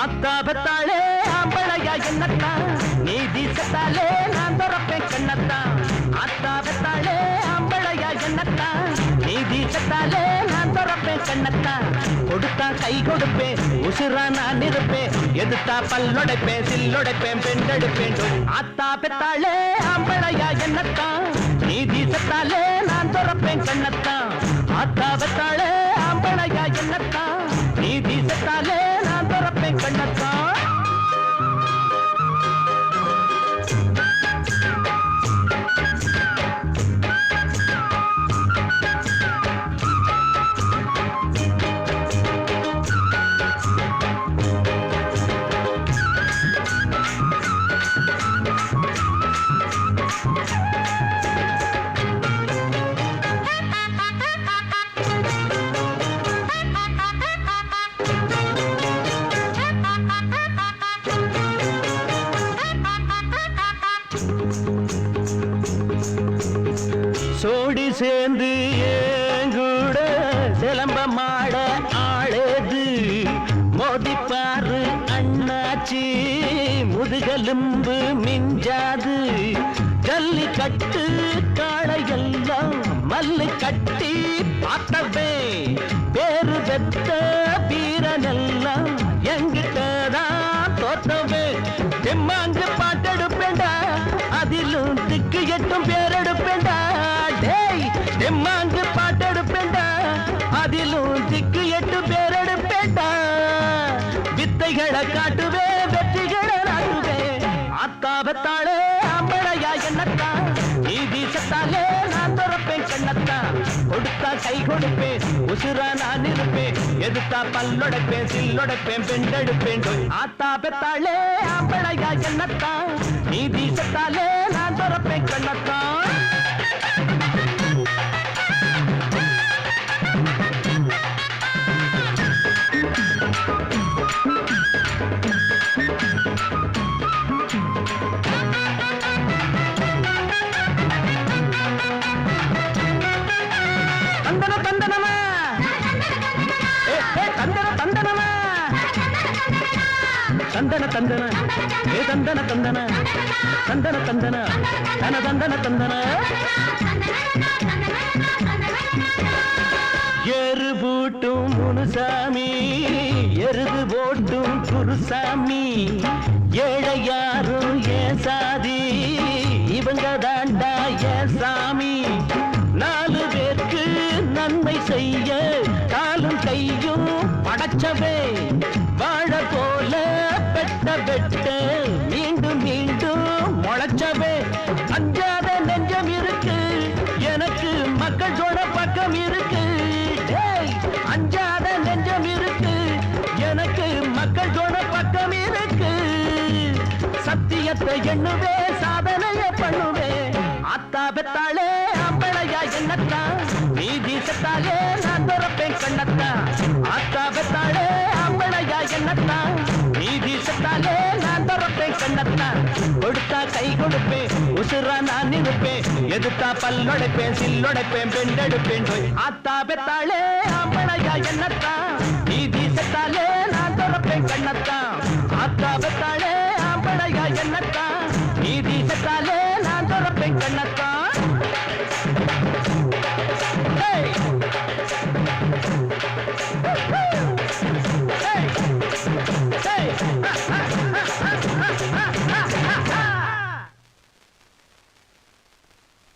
ஆத்தாபத்தாளே ஆம்பளையா என்னத்தான் நீதி சத்தாலே நான் துறப்பேன் கண்ணத்தான். ஆத்தாபத்தாளே ஆம்பளையா என்னத்தான் நீதி சத்தாலே நான் துறப்பேன் கண்ணத்தான். கொடுத்தா கை கொடுப்பேன் உசுரா நான் இருப்பேன் எதுத்தா பல்லொடைப்பேன் சில்லொடைப்பேன் பெண்டெடுப்பேன். ஆத்தாபத்தாளே ஆம்பளையா என்னத்தான் நீதி சத்தாலே நான் துறப்பேன் கண்ணத்தான். ஆத்தாபத்தாளே ஆம்பளையா என்னத்தான் நீதி சத்தாலே நான் துறப்பேன் கண்ணத்தான். சோடி சேர்ந்து ஏங்கூட சிலம்ப மாட ஆளேது மோதிப்பாரு அண்ணாச்சி முதுகெலும்பு மிஞ்சாது. ஜல்லி கட்டு காளையெல்லாம் மல்லு கட்டி பார்த்தவே பேரு பெத்த வீரனெல்லாம் எங்கிட்டதான் தோற்றவே. தெம்மாங்கு பாட்டெடுப்பேண்டா அதிலும் திக்கு எட்டும் பேரெடுப்பேண்டா. டேய் தெம்மாங்கு பாட்டெடுப்பேண்டா அதிலும் திக்கு எட்டு பேரெடுப்பேண்டா. வித்தைகளை காட்டுவே வெற்றிகளை நாட்டுவே. ஆத்தாபத்தாளே ஆம்பளையா என்னத்தான் நீதி சத்தாலே நான் துறப்பேன் கண்ணத்தான். கொடுத்தா கை கொடுப்பேன் உசுரா நான் இருப்பேன் எதுத்தா பல்லொடைப்பேன் சில்லொடைப்பேன் பெண்டெடுப்பேன். ஆத்தாபத்தாளே ஆம்பளையா என்னத்தான் நீதி சத்தாலே நான் துறப்பேன் கண்ணத்தான். தந்தன தந்தனமா தந்தன தந்தனமா தந்தன தந்தன ஏ தந்தன தந்தன தந்தன தந்தன தன தந்தன தந்தன. எரு பூட்டும் முனுசாமி எருது போட்டும் குருசாமி ஏழை யாரும் ஏன் சாதி இவங்க தாண்டா ஏன் சாமி. நாலு பேருக்கு நன்மை செய்ய காலும் கையும் படைச்சவே வாழ போல பெட்ட பெட்ட மீண்டும் மீண்டும் முளைச்சவே. அஞ்சாத நெஞ்சம் இருக்கு எனக்கு மக்கள் சொன்ன பக்கம் இருக்கு. அஞ்சாத நெஞ்சம் இருக்கு எனக்கு மக்கள் சொன்ன பக்கம் இருக்கு. சத்தியத்தை எண்ணுவே சாதனைய பண்ணுவே. ஆத்தாபத்தாளே ஆம்பளையா என்னத்தான் நீதி சத்தாலே நான் துறப்பேன் கண்ணத்தான். ஆத்தாபத்தாளே ஆம்பளையா என்னத்தான் நீதி சத்தாலே நான் துறப்பேன் கண்ணத்தான். கொடுத்தா கை கொடுப்பேன் உசுரா நான் இருப்பேன் எதுத்தா பல்லொடைப்பேன் சில்லொடைப்பேன் பெண்டெடுப்பேன். ஆத்தாபத்தாளே ஆம்பளையா என்னத்தான் நீதி சத்தாலே நான் துறப்பேன் கண்ணத்தான். ஆத்தாபத்தாளே ஆம்பளையா என்னத்தான் நீதி சத்தாலே நான் துறப்பேன் கண்ணத்தான்.